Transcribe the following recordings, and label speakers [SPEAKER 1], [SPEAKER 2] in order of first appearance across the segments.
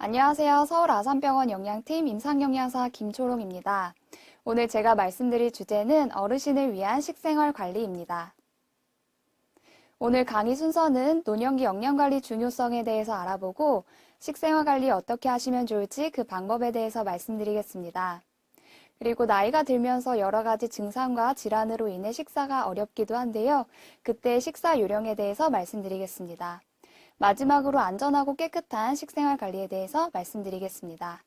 [SPEAKER 1] 안녕하세요. 서울 아산병원 영양팀 임상영양사 김초롱입니다. 오늘 제가 말씀드릴 주제는 어르신을 위한 식생활 관리입니다. 오늘 강의 순서는 노년기 영양관리 중요성에 대해서 알아보고 식생활 관리 어떻게 하시면 좋을지 그 방법에 대해서 말씀드리겠습니다. 그리고 나이가 들면서 여러 가지 증상과 질환으로 인해 식사가 어렵기도 한데요. 그때 식사 요령에 대해서 말씀드리겠습니다. 마지막으로 안전하고 깨끗한 식생활 관리에 대해서 말씀드리겠습니다.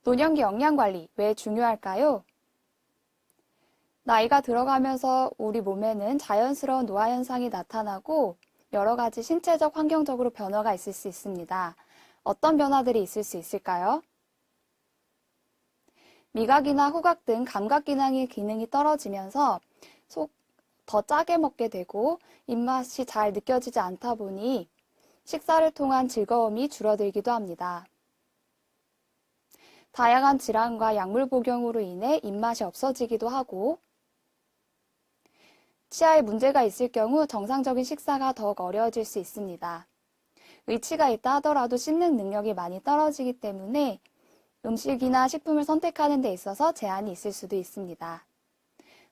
[SPEAKER 1] 노년기 영양관리 왜 중요할까요? 나이가 들어가면서 우리 몸에는 자연스러운 노화 현상이 나타나고 여러 가지 신체적, 환경적으로 변화가 있을 수 있습니다. 어떤 변화들이 있을 수 있을까요? 미각이나 후각 등 감각 기능이 떨어지면서 더 짜게 먹게 되고 입맛이 잘 느껴지지 않다 보니 식사를 통한 즐거움이 줄어들기도 합니다. 다양한 질환과 약물 복용으로 인해 입맛이 없어지기도 하고 치아에 문제가 있을 경우 정상적인 식사가 더욱 어려워질 수 있습니다. 의치가 있다 하더라도 씹는 능력이 많이 떨어지기 때문에 음식이나 식품을 선택하는 데 있어서 제한이 있을 수도 있습니다.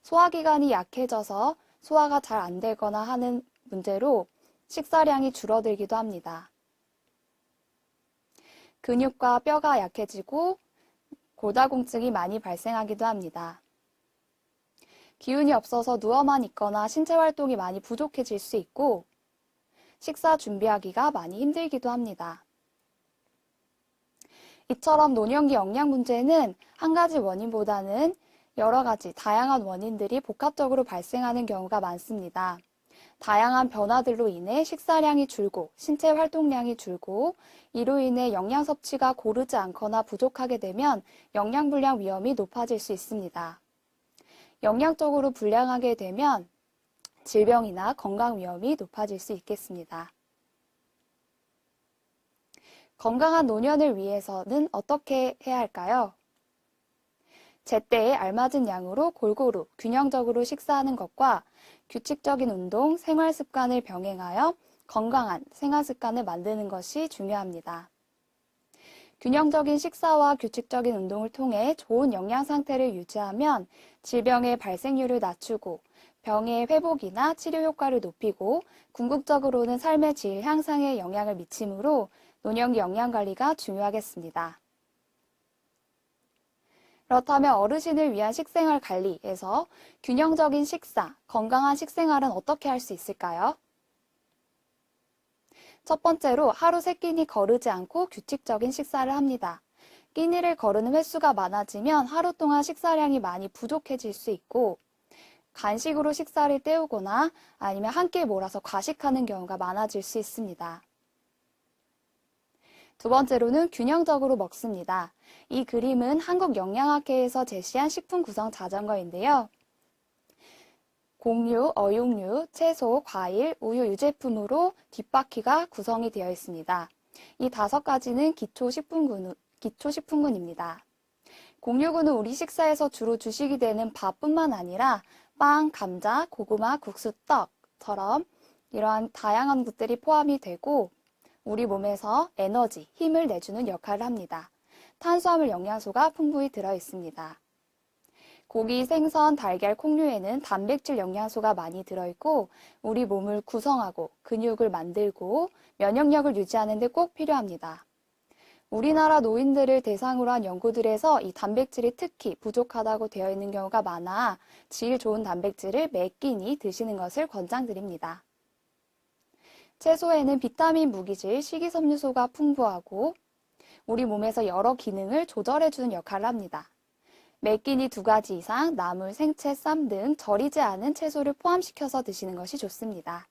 [SPEAKER 1] 소화기관이 약해져서 소화가 잘 안 되거나 하는 문제로 식사량이 줄어들기도 합니다. 근육과 뼈가 약해지고 골다공증이 많이 발생하기도 합니다. 기운이 없어서 누워만 있거나 신체 활동이 많이 부족해질 수 있고 식사 준비하기가 많이 힘들기도 합니다. 이처럼 노년기 영양 문제는 한 가지 원인보다는 여러 가지 다양한 원인들이 복합적으로 발생하는 경우가 많습니다. 다양한 변화들로 인해 식사량이 줄고 신체 활동량이 줄고 이로 인해 영양 섭취가 고르지 않거나 부족하게 되면 영양불량 위험이 높아질 수 있습니다. 영양적으로 불량하게 되면 질병이나 건강 위험이 높아질 수 있겠습니다. 건강한 노년을 위해서는 어떻게 해야 할까요? 제때에 알맞은 양으로 골고루 균형적으로 식사하는 것과 규칙적인 운동, 생활 습관을 병행하여 건강한 생활 습관을 만드는 것이 중요합니다. 균형적인 식사와 규칙적인 운동을 통해 좋은 영양 상태를 유지하면 질병의 발생률을 낮추고 병의 회복이나 치료 효과를 높이고 궁극적으로는 삶의 질 향상에 영향을 미치므로 노년기 영양관리가 중요하겠습니다. 그렇다면 어르신을 위한 식생활 관리에서 균형적인 식사, 건강한 식생활은 어떻게 할 수 있을까요? 첫 번째로 하루 3끼니 거르지 않고 규칙적인 식사를 합니다. 끼니를 거르는 횟수가 많아지면 하루 동안 식사량이 많이 부족해질 수 있고 간식으로 식사를 때우거나 아니면 한 끼 몰아서 과식하는 경우가 많아질 수 있습니다. 두 번째로는 균형적으로 먹습니다. 이 그림은 한국영양학회에서 제시한 식품 구성 자전거인데요. 곡류, 어육류, 채소, 과일, 우유, 유제품으로 뒷바퀴가 구성이 되어 있습니다. 이 5가지는 기초식품군입니다. 곡류군은 우리 식사에서 주로 주식이 되는 밥뿐만 아니라 빵, 감자, 고구마, 국수, 떡처럼 이러한 다양한 것들이 포함이 되고 우리 몸에서 에너지, 힘을 내주는 역할을 합니다. 탄수화물 영양소가 풍부히 들어 있습니다. 고기, 생선, 달걀, 콩류에는 단백질 영양소가 많이 들어있고 우리 몸을 구성하고 근육을 만들고 면역력을 유지하는 데 꼭 필요합니다. 우리나라 노인들을 대상으로 한 연구들에서 이 단백질이 특히 부족하다고 되어 있는 경우가 많아 질 좋은 단백질을 매 끼니 드시는 것을 권장드립니다. 채소에는 비타민, 무기질, 식이섬유소가 풍부하고 우리 몸에서 여러 기능을 조절해주는 역할을 합니다. 매 끼니 2가지 이상 나물, 생채, 쌈 등 절이지 않은 채소를 포함시켜서 드시는 것이 좋습니다.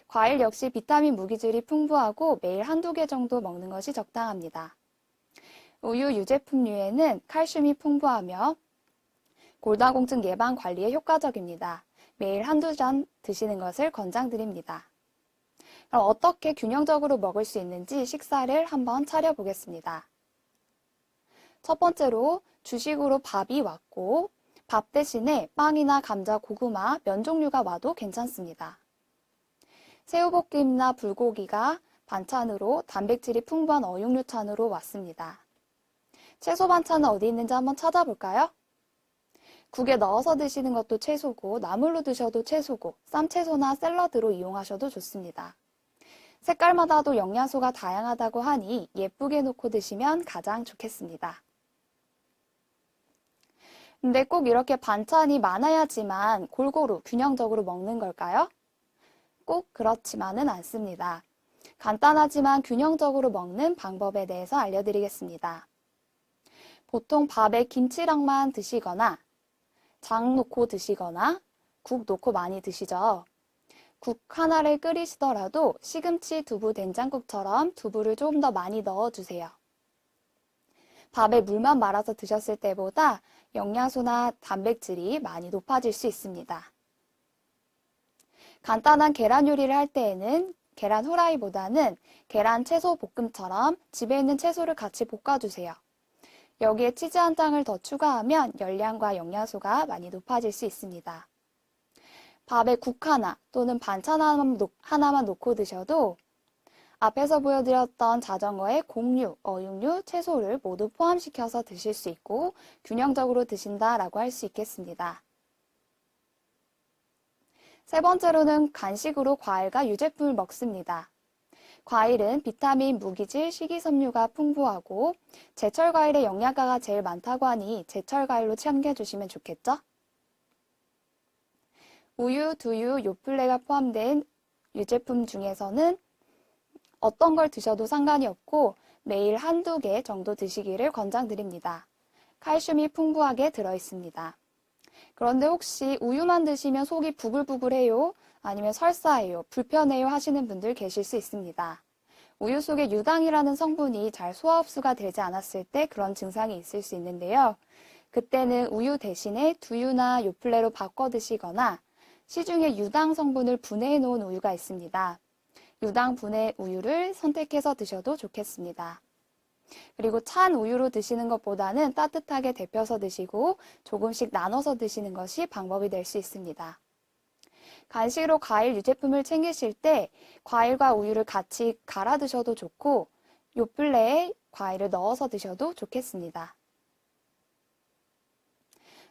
[SPEAKER 1] 과일 역시 비타민, 무기질이 풍부하고 매일 1~2개 정도 먹는 것이 적당합니다. 우유, 유제품류에는 칼슘이 풍부하며 골다공증 예방 관리에 효과적입니다. 매일 1~2잔 드시는 것을 권장드립니다. 그럼 어떻게 균형적으로 먹을 수 있는지 식사를 한번 차려보겠습니다. 첫 번째로 주식으로 밥이 왔고 밥 대신에 빵이나 감자, 고구마, 면 종류가 와도 괜찮습니다. 새우볶음이나 불고기가 반찬으로 단백질이 풍부한 어육류찬으로 왔습니다. 채소 반찬은 어디 있는지 한번 찾아볼까요? 국에 넣어서 드시는 것도 채소고, 나물로 드셔도 채소고, 쌈채소나 샐러드로 이용하셔도 좋습니다. 색깔마다도 영양소가 다양하다고 하니 예쁘게 놓고 드시면 가장 좋겠습니다. 근데 꼭 이렇게 반찬이 많아야지만 골고루 균형적으로 먹는 걸까요? 꼭 그렇지만은 않습니다. 간단하지만 균형적으로 먹는 방법에 대해서 알려드리겠습니다. 보통 밥에 김치랑만 드시거나 장 놓고 드시거나 국 놓고 많이 드시죠. 국 하나를 끓이시더라도 시금치, 두부, 된장국처럼 두부를 조금 더 많이 넣어주세요. 밥에 물만 말아서 드셨을 때보다 영양소나 단백질이 많이 높아질 수 있습니다. 간단한 계란 요리를 할 때에는 계란 후라이보다는 계란 채소 볶음처럼 집에 있는 채소를 같이 볶아주세요. 여기에 치즈 한 장을 더 추가하면 열량과 영양소가 많이 높아질 수 있습니다. 밥에 국 하나 또는 반찬 하나만 놓고 드셔도 앞에서 보여드렸던 자전거에 곡류, 어육류, 채소를 모두 포함시켜서 드실 수 있고 균형적으로 드신다라고 할 수 있겠습니다. 세 번째로는 간식으로 과일과 유제품을 먹습니다. 과일은 비타민, 무기질, 식이섬유가 풍부하고 제철 과일의 영양가가 제일 많다고 하니 제철 과일로 챙겨주시면 좋겠죠? 우유, 두유, 요플레가 포함된 유제품 중에서는 어떤 걸 드셔도 상관이 없고 매일 한두 개 정도 드시기를 권장드립니다. 칼슘이 풍부하게 들어있습니다. 그런데 혹시 우유만 드시면 속이 부글부글해요? 아니면 설사해요? 불편해요? 하시는 분들 계실 수 있습니다. 우유 속에 유당이라는 성분이 잘 소화 흡수가 되지 않았을 때 그런 증상이 있을 수 있는데요. 그때는 우유 대신에 두유나 요플레로 바꿔 드시거나 시중에 유당 성분을 분해해 놓은 우유가 있습니다. 유당 분해 우유를 선택해서 드셔도 좋겠습니다. 그리고 찬 우유로 드시는 것보다는 따뜻하게 데펴서 드시고 조금씩 나눠서 드시는 것이 방법이 될 수 있습니다. 간식으로 과일 유제품을 챙기실 때 과일과 우유를 같이 갈아 드셔도 좋고 요플레에 과일을 넣어서 드셔도 좋겠습니다.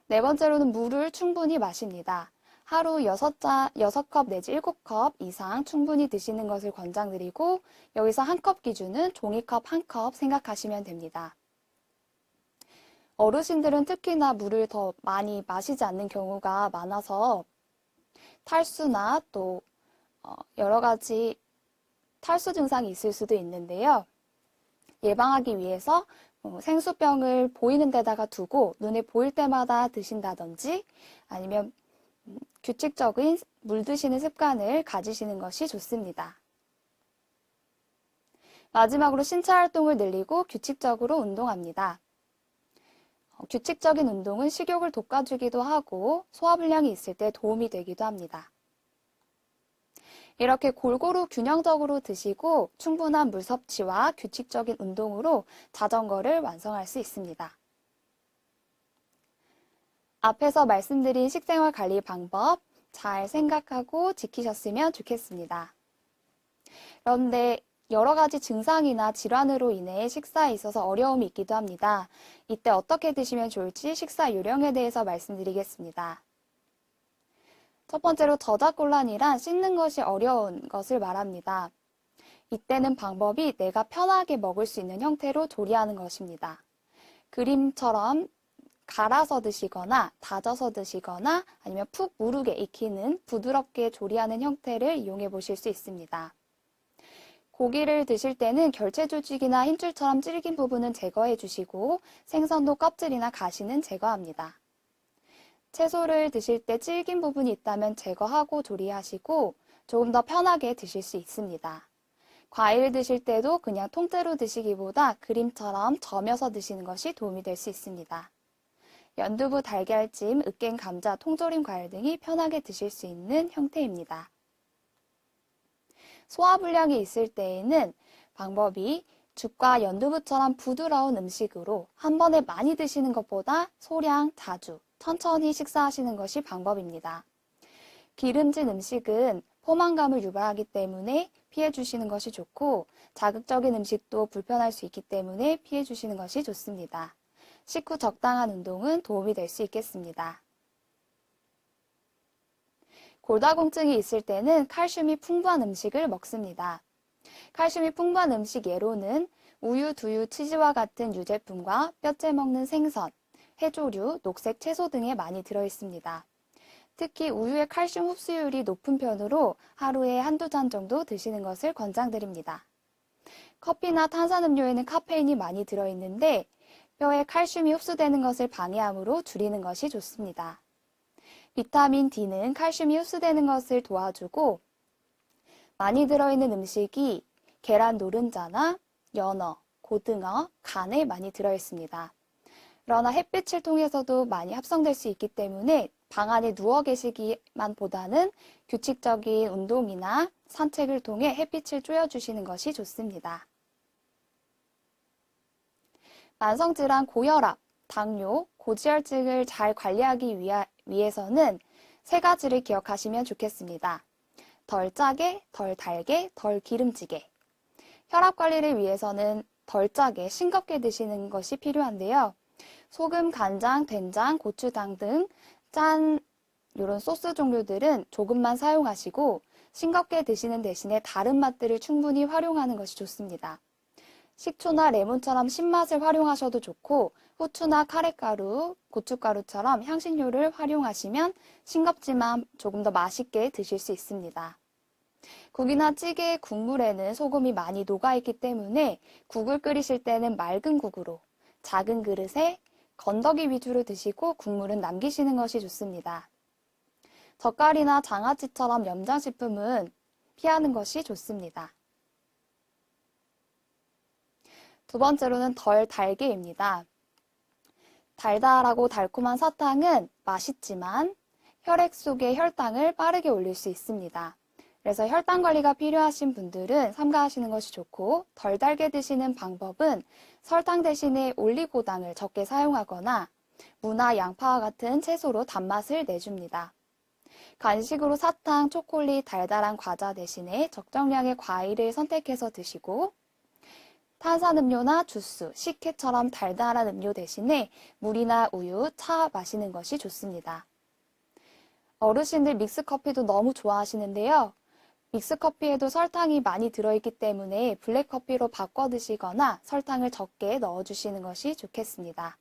[SPEAKER 1] 네 번째로는 물을 충분히 마십니다. 하루 6컵 내지 7컵 이상 충분히 드시는 것을 권장드리고 여기서 한 컵 기준은 종이컵 1컵 생각하시면 됩니다. 어르신들은 특히나 물을 더 많이 마시지 않는 경우가 많아서 탈수나 또 여러 가지 탈수 증상이 있을 수도 있는데요. 예방하기 위해서 생수병을 보이는 데다가 두고 눈에 보일 때마다 드신다든지 아니면 규칙적인 물 드시는 습관을 가지시는 것이 좋습니다. 마지막으로 신체 활동을 늘리고 규칙적으로 운동합니다. 규칙적인 운동은 식욕을 돋궈주기도 하고 소화불량이 있을 때 도움이 되기도 합니다. 이렇게 골고루 균형적으로 드시고 충분한 물 섭취와 규칙적인 운동으로 자전거를 완성할 수 있습니다. 앞에서 말씀드린 식생활 관리 방법 잘 생각하고 지키셨으면 좋겠습니다. 그런데 여러 가지 증상이나 질환으로 인해 식사에 있어서 어려움이 있기도 합니다. 이때 어떻게 드시면 좋을지 식사 요령에 대해서 말씀드리겠습니다. 첫 번째로 저작곤란이란 씻는 것이 어려운 것을 말합니다. 이때는 방법이 내가 편하게 먹을 수 있는 형태로 조리하는 것입니다. 그림처럼 갈아서 드시거나 다져서 드시거나 아니면 푹 무르게 익히는 부드럽게 조리하는 형태를 이용해 보실 수 있습니다. 고기를 드실 때는 결체 조직이나 힘줄처럼 질긴 부분은 제거해 주시고 생선도 껍질이나 가시는 제거합니다. 채소를 드실 때 질긴 부분이 있다면 제거하고 조리하시고 조금 더 편하게 드실 수 있습니다. 과일 드실 때도 그냥 통째로 드시기보다 그림처럼 저며서 드시는 것이 도움이 될 수 있습니다. 연두부, 달걀찜, 으깬 감자, 통조림 과일 등이 편하게 드실 수 있는 형태입니다. 소화불량이 있을 때에는 방법이 죽과 연두부처럼 부드러운 음식으로 한 번에 많이 드시는 것보다 소량, 자주, 천천히 식사하시는 것이 방법입니다. 기름진 음식은 포만감을 유발하기 때문에 피해 주시는 것이 좋고 자극적인 음식도 불편할 수 있기 때문에 피해 주시는 것이 좋습니다. 식후 적당한 운동은 도움이 될 수 있겠습니다. 골다공증이 있을 때는 칼슘이 풍부한 음식을 먹습니다. 칼슘이 풍부한 음식 예로는 우유, 두유, 치즈와 같은 유제품과 뼈째 먹는 생선, 해조류, 녹색 채소 등에 많이 들어있습니다. 특히 우유의 칼슘 흡수율이 높은 편으로 하루에 한두 잔 정도 드시는 것을 권장드립니다. 커피나 탄산음료에는 카페인이 많이 들어있는데 뼈에 칼슘이 흡수되는 것을 방해하므로 줄이는 것이 좋습니다. 비타민 D는 칼슘이 흡수되는 것을 도와주고 많이 들어있는 음식이 계란 노른자나 연어, 고등어, 간에 많이 들어있습니다. 그러나 햇빛을 통해서도 많이 합성될 수 있기 때문에 방 안에 누워 계시기만 보다는 규칙적인 운동이나 산책을 통해 햇빛을 쬐어주시는 것이 좋습니다. 만성질환 고혈압, 당뇨, 고지혈증을 잘 관리하기 위해서는 세 가지를 기억하시면 좋겠습니다. 덜 짜게, 덜 달게, 덜 기름지게. 혈압 관리를 위해서는 덜 짜게 싱겁게 드시는 것이 필요한데요. 소금, 간장, 된장, 고추장 등 짠 이런 소스 종류들은 조금만 사용하시고 싱겁게 드시는 대신에 다른 맛들을 충분히 활용하는 것이 좋습니다. 식초나 레몬처럼 신맛을 활용하셔도 좋고 후추나 카레가루, 고춧가루처럼 향신료를 활용하시면 싱겁지만 조금 더 맛있게 드실 수 있습니다. 국이나 찌개 국물에는 소금이 많이 녹아있기 때문에 국을 끓이실 때는 맑은 국으로 작은 그릇에 건더기 위주로 드시고 국물은 남기시는 것이 좋습니다. 젓갈이나 장아찌처럼 염장식품은 피하는 것이 좋습니다. 두 번째로는 덜 달게입니다. 달달하고 달콤한 사탕은 맛있지만 혈액 속의 혈당을 빠르게 올릴 수 있습니다. 그래서 혈당 관리가 필요하신 분들은 삼가하시는 것이 좋고 덜 달게 드시는 방법은 설탕 대신에 올리고당을 적게 사용하거나 무나 양파와 같은 채소로 단맛을 내줍니다. 간식으로 사탕, 초콜릿, 달달한 과자 대신에 적정량의 과일을 선택해서 드시고 탄산음료나 주스, 식혜처럼 달달한 음료 대신에 물이나 우유, 차 마시는 것이 좋습니다. 어르신들 믹스커피도 너무 좋아하시는데요. 믹스커피에도 설탕이 많이 들어있기 때문에 블랙커피로 바꿔 드시거나 설탕을 적게 넣어주시는 것이 좋겠습니다.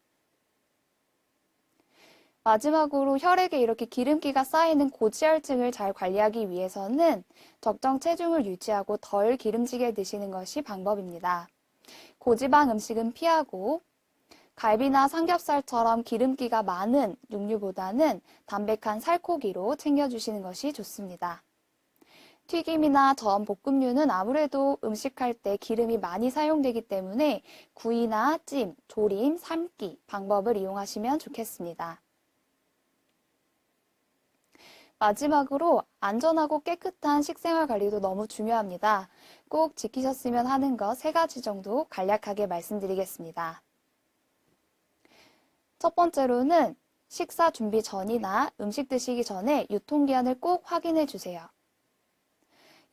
[SPEAKER 1] 마지막으로 혈액에 이렇게 기름기가 쌓이는 고지혈증을 잘 관리하기 위해서는 적정 체중을 유지하고 덜 기름지게 드시는 것이 방법입니다. 고지방 음식은 피하고 갈비나 삼겹살처럼 기름기가 많은 육류보다는 담백한 살코기로 챙겨주시는 것이 좋습니다. 튀김이나 전, 볶음류는 아무래도 음식할 때 기름이 많이 사용되기 때문에 구이나 찜, 조림, 삶기 방법을 이용하시면 좋겠습니다. 마지막으로 안전하고 깨끗한 식생활 관리도 너무 중요합니다. 꼭 지키셨으면 하는 것 3가지 정도 간략하게 말씀드리겠습니다. 첫 번째로는 식사 준비 전이나 음식 드시기 전에 유통기한을 꼭 확인해 주세요.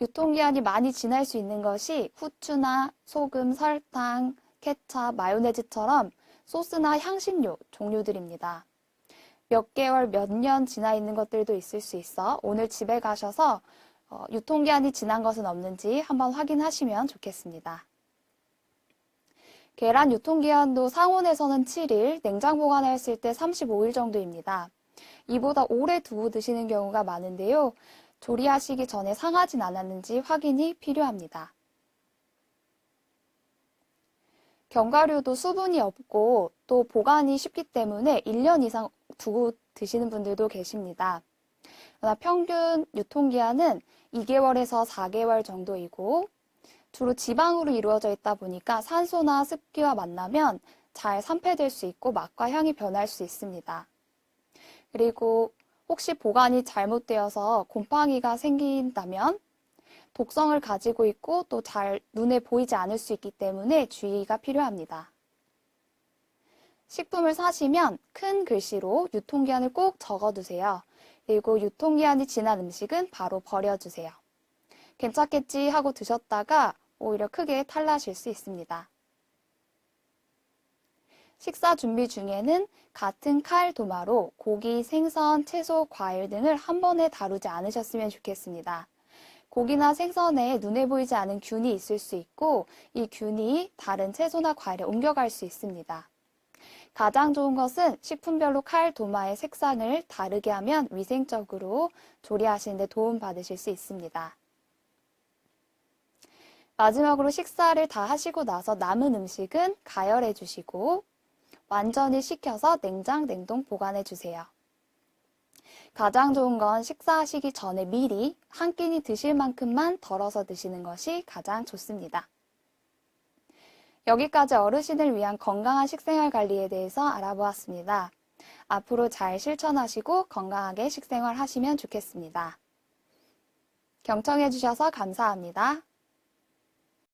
[SPEAKER 1] 유통기한이 많이 지날 수 있는 것이 후추나 소금, 설탕, 케첩, 마요네즈처럼 소스나 향신료 종류들입니다. 몇 개월, 몇 년 지나 있는 것들도 있을 수 있어 오늘 집에 가셔서 유통기한이 지난 것은 없는지 한번 확인하시면 좋겠습니다. 계란 유통기한도 상온에서는 7일, 냉장 보관했을 때 35일 정도입니다. 이보다 오래 두고 드시는 경우가 많은데요. 조리하시기 전에 상하진 않았는지 확인이 필요합니다. 견과류도 수분이 없고 또 보관이 쉽기 때문에 1년 이상 두고 드시는 분들도 계십니다. 그러나 평균 유통기한은 2개월에서 4개월 정도이고 주로 지방으로 이루어져 있다 보니까 산소나 습기와 만나면 잘 산패될 수 있고 맛과 향이 변할 수 있습니다. 그리고 혹시 보관이 잘못되어서 곰팡이가 생긴다면 독성을 가지고 있고 또 잘 눈에 보이지 않을 수 있기 때문에 주의가 필요합니다. 식품을 사시면 큰 글씨로 유통기한을 꼭 적어두세요. 그리고 유통기한이 지난 음식은 바로 버려주세요. 괜찮겠지 하고 드셨다가 오히려 크게 탈나실 수 있습니다. 식사 준비 중에는 같은 칼 도마로 고기, 생선, 채소, 과일 등을 한 번에 다루지 않으셨으면 좋겠습니다. 고기나 생선에 눈에 보이지 않은 균이 있을 수 있고 이 균이 다른 채소나 과일에 옮겨갈 수 있습니다. 가장 좋은 것은 식품별로 칼 도마의 색상을 다르게 하면 위생적으로 조리하시는 데 도움 받으실 수 있습니다. 마지막으로 식사를 다 하시고 나서 남은 음식은 가열해 주시고 완전히 식혀서 냉장, 냉동 보관해 주세요. 가장 좋은 건 식사하시기 전에 미리 한 끼니 드실 만큼만 덜어서 드시는 것이 가장 좋습니다. 여기까지 어르신을 위한 건강한 식생활 관리에 대해서 알아보았습니다. 앞으로 잘 실천하시고 건강하게 식생활 하시면 좋겠습니다. 경청해 주셔서 감사합니다.